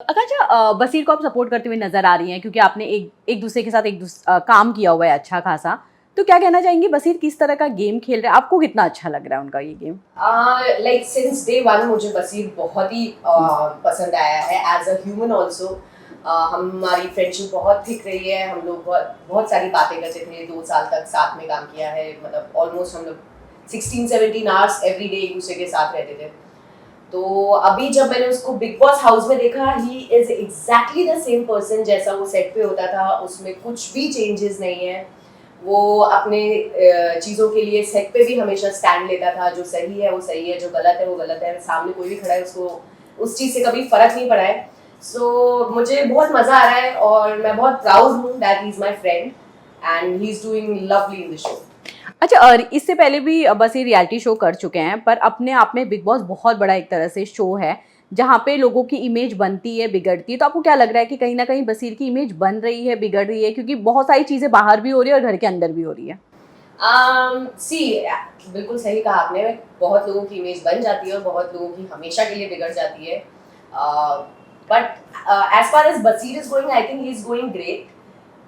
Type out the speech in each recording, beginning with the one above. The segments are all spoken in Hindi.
अच्छा, बसीर को आप सपोर्ट करते हुए नज़र आ रही हैं क्योंकि आपने एक दूसरे के साथ काम किया हुआ है अच्छा खासा। तो क्या कहना चाहेंगी बसीर किस तरह का गेम खेल रहे हैं? आपको कितना अच्छा लग रहा है उनका ये game? Like since day one मुझे बसीर बहुत ही पसंद आया है एज अ ह्यूमन ऑल्सो। हमारी फ्रेंडशिप बहुत थिक रही है। हम लोग बहुत बहुत सारी बातें करते थे। 2 साल तक साथ में काम किया है। मतलब ऑलमोस्ट हम लोग 16-17 आवर्स एवरी डे एक दूसरे के साथ रहते थे। तो अभी जब मैंने उसको बिग बॉस हाउस में देखा, he is exactly the same person जैसा वो सेट पे होता था। उसमें कुछ भी चेंजेस नहीं है। वो अपने चीज़ों के लिए सेट पे भी हमेशा स्टैंड लेता था। जो सही है वो सही है, जो गलत है वो गलत है। सामने कोई भी खड़ा है उसको उस चीज़ से कभी फर्क नहीं पड़ा है। मुझे बहुत मज़ा आ रहा है और मैं बहुत प्राउड हूँ that he is my friend and he is doing lovely in the show. अच्छा, और इससे पहले भी बसीर रियलिटी शो कर चुके हैं, पर अपने आप में बिग बॉस बहुत बड़ा एक तरह से शो है, जहाँ पे लोगों की इमेज बनती है, बिगड़ती है। तो आपको क्या लग रहा है कि कहीं न कहीं बसीर की इमेज बन रही है, बिगड़ रही है? क्योंकि बहुत सारी चीज़ें बाहर भी हो रही है और घर के अंदर भी हो रही है। सी बिल्कुल सही कहा आपने। बहुत लोगों की इमेज बन जाती है और बहुत लोगों की हमेशा के लिए बिगड़ जाती है। But as far as Basir is going, I think he is going great.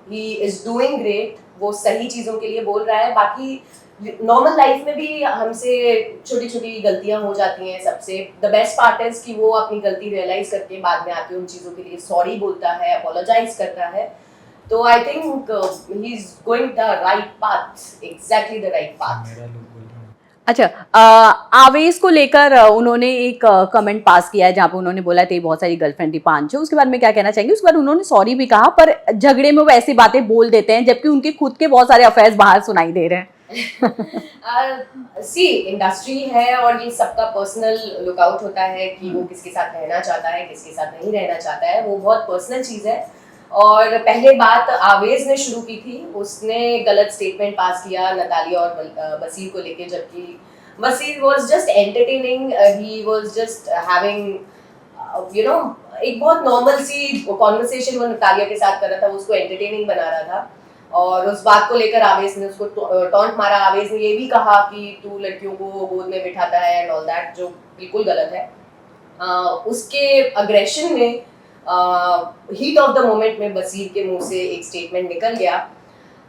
He is doing great. वो सही चीज़ों के लिए बोल रहा है। बाकी नॉर्मल लाइफ में भी हमसे छोटी छोटी गलतियां हो जाती हैं सबसे। द बेस्ट पार्ट इज कि वो अपनी गलती रियलाइज करके बाद में आके उन चीज़ों के लिए सॉरी बोलता है, अपोलोजाइज करता है। तो I think he is going the right path, exactly the right path. अच्छा, आवेश को लेकर उन्होंने एक कमेंट पास किया है जहाँ पे उन्होंने बोला तेरी बहुत सारी गर्लफ्रेंड थी 5-6। उसके बारे में क्या कहना चाहेंगे? उसके बाद उन्होंने सॉरी भी कहा, पर झगड़े में वो ऐसी बातें बोल देते हैं जबकि उनके खुद के बहुत सारे अफेयर्स बाहर सुनाई दे रहे हैं। सी इंडस्ट्री है और ये सबका पर्सनल लुकआउट होता है कि वो किसके साथ रहना चाहता है, किसके साथ नहीं रहना चाहता है। वो बहुत पर्सनल चीज़ है। और पहले बात आवेज ने शुरू की थी। उसने गलत स्टेटमेंट पास किया नतालिया और बसीर को लेके, जबकि Baseer was just entertaining. He was just having you know एक बहुत नॉर्मल सी कॉन्वर्सेशन वो नतालिया के साथ कर रहा था। वो उसको एंटरटेनिंग बना रहा था और उस बात को लेकर आवेश ने उसको टॉन्ट मारा। आवेश ने ये भी कहा कि तू लड़कियों को गोद में बिठाता है एंड ऑल दैट, जो बिल्कुल गलत है। उसके अग्रेशन में हीट ऑफ द मोमेंट में बसीर के मुंह से एक स्टेटमेंट निकल गया।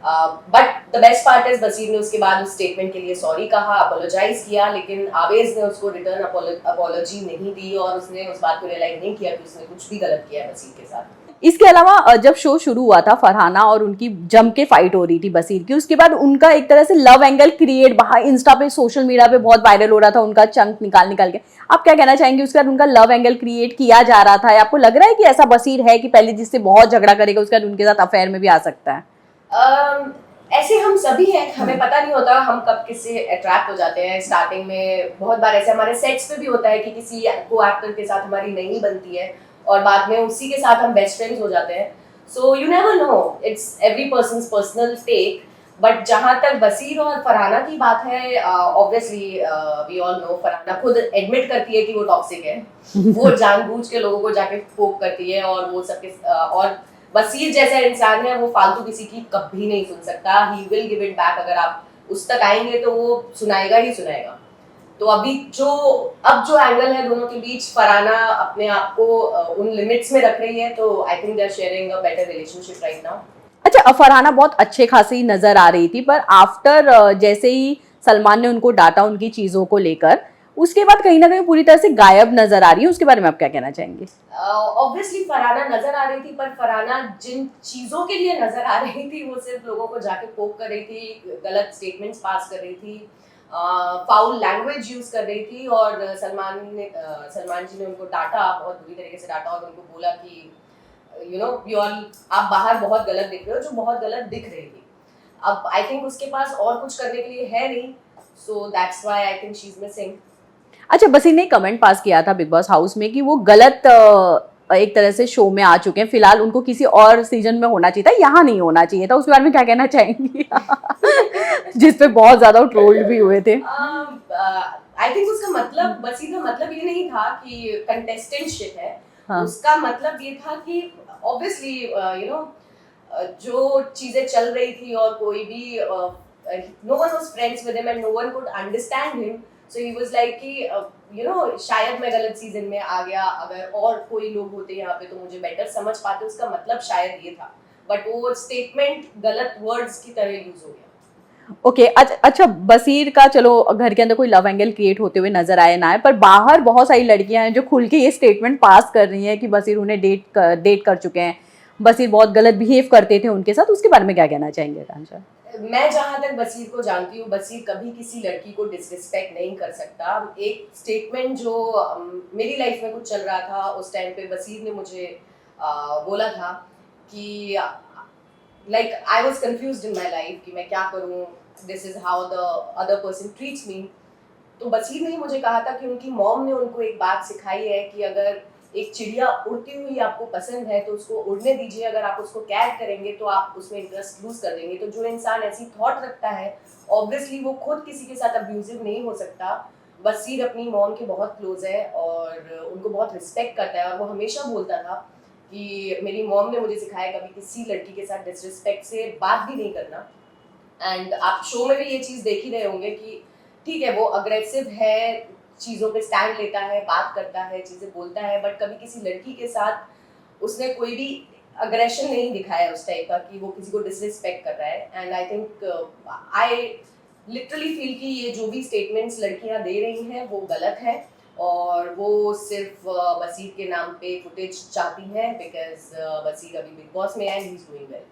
But the best part is Baseer ने उसके बाद उस स्टेटमेंट के लिए सॉरी कहा, अपोलोजाइज किया। लेकिन आवेज ने उसको रिटर्न अपोलॉजी नहीं दी और उसने उस बात को रियलाइज नहीं किया कि उसने कुछ भी गलत किया है बसीर के साथ। इसके अलावा जब शो शुरू हुआ था, फरहाना और उनकी जम के फाइट हो रही थी बसीर की, उसके बाद उनका एक तरह से लव एंगल क्रिएट बाहर इंस्टा पे सोशल मीडिया पे बहुत वायरल हो रहा था, उनका चंक निकाल निकाल के। आप क्या कहना चाहेंगे? उसके बाद उनका लव एंगल क्रिएट किया जा रहा था, आपको लग रहा है कि ऐसा बसीर है कि पहले जिससे बहुत झगड़ा करेगा उसके बाद उनके साथ अफेयर में भी आ सकता है? ऐसे हम सभी हैं, हमें पता नहीं होता हम कब किससे अट्रैक्ट हो जाते हैं। स्टार्टिंग में बहुत बार ऐसे हमारे सेट्स पे भी होता है कि किसी को एक्टर के साथ हमारी नहीं बनती है और बाद में उसी के साथ हम बेस्ट फ्रेंड्स हो जाते हैं। So you never know, it's every person's personal take. But जहाँ तक बसीर और फरहाना की बात है, obviously we all know, Farhana खुद एडमिट करती है कि वो टॉक्सिक है। वो जानबूझ के लोगों को जाके पोक करती है और वो सबके और बसीर जैसा इंसान है, वो फालतू किसी की कभी नहीं सुन सकता। He will give it back. अगर आप उस तक आएंगे तो वो सुनाएगा ही सुनाएगा। तो अब जो एंगल है दोनों के बीच, फरहाना अपने आप को उन लिमिट्स में रख रही है। तो I think they are sharing a better relationship right now. अच्छा, फरहाना बहुत अच्छे खासी नजर आ रही थी, पर आफ्टर जैसे ही सलमान ने उनको डांटा उनकी चीजों को लेकर, उसके बाद कहीं ना कहीं पूरी तरह से गायब नजर आ रही है। उसके बारे में आप क्या कहना चाहेंगे? ऑब्वियसली फरहाना नजर आ रही थी, पर फरहाना जिन चीजों के लिए नजर आ रही थी वो सिर्फ लोगों को जाके पोक कर रही थी, गलत स्टेटमेंट्स पास कर रही थी, फाउल लैंग्वेज यूज कर रही थी। और सलमान जी ने उनको डांटा, बहुत बुरी तरीके से डांटा और उनको बोला कि यू ऑल, आप बाहर बहुत गलत दिख रहे हो, जो बहुत गलत दिख रही थी। अब आई थिंक उसके पास और कुछ करने के लिए है नहीं। So that's why I think she is missing. अच्छा, बसीर ने कमेंट पास किया था बिग बॉस हाउस में कि वो गलत एक तरह से शो में आ चुके हैं, फिलहाल उनको किसी और सीजन में होना चाहिए था, यहाँ नहीं होना चाहिए था। उसके बारे में क्या कहना चाहेंगी? जिस पे बहुत ज्यादा ट्रोल्ड भी हुए थे। आई थिंक उसका मतलब, बसीर का मतलब ये नहीं था कि कंटेस्टेंटशिप है। हाँ। उसका मतलब ये था कि ऑब्वियसली जो चीजें चल रही थी और कोई भी no one was friends with him and no one could understand him. So he was like कि यू नो शायद मैं गलत सीजन में आ गया, अगर और कोई लोग होते यहाँ पे तो मुझे बेटर समझ पाते, उसका मतलब शायद ये था, बट वो स्टेटमेंट गलत वर्ड्स की तरह यूज हो गया। ओके अच्छा, बसीर का चलो घर के अंदर कोई लव एंगल क्रिएट होते हुए नजर आए ना आए, पर बाहर बहुत सारी लड़कियां हैं जो खुल के ये स्टेटमेंट पास कर रही हैं कि बसीर उन्हें डेट कर चुके हैं, बसीर बहुत गलत बिहेव करते थे उनके साथ, उसके बारे में क्या कहना चाहेंगे कांचा? मैं जहां तक बसीर को जानती हूँ, बसीर कभी किसी लड़की को डिसरिस्पेक्ट नहीं कर सकता। एक स्टेटमेंट जो मेरी लाइफ में कुछ चल रहा था उस टाइम पे, बसीर ने मुझे बोला था कि like I was confused in my life कि मैं क्या करूं, this is how the other person treats me. तो बसीर ने ही मुझे कहा था कि उनकी मॉम ने उनको एक बात सिखाई है कि अगर एक चिड़िया उड़ती हुई आपको पसंद है तो उसको उड़ने दीजिए, अगर आप उसको कैच करेंगे तो आप उसमें इंटरेस्ट लूज कर देंगे। तो जो इंसान ऐसी थॉट रखता है, ऑब्वियसली वो खुद किसी के साथ अब्यूजिव नहीं हो सकता। बसीर अपनी मॉम के बहुत क्लोज है और उनको बहुत रिस्पेक्ट करता है, और वो हमेशा बोलता था कि मेरी मॉम ने मुझे सिखाया कभी किसी लड़की के साथ डिसरिस्पेक्ट से बात भी नहीं करना। एंड आप शो में भी ये चीज़ देख ही रहे होंगे कि ठीक है वो अग्रेसिव है, चीज़ों पे स्टैंड लेता है, बात करता है, चीज़ें बोलता है, बट कभी किसी लड़की के साथ उसने कोई भी अग्रेशन नहीं दिखाया उस टाइप का कि वो किसी को डिसरिस्पेक्ट कर रहा है। And I think I literally feel कि ये जो भी स्टेटमेंट्स लड़कियां दे रही हैं वो गलत है, और वो सिर्फ बसीर के नाम पे फुटेज चाहती हैं, बिकॉज बसीर अभी बिग बॉस में है and he is doing well.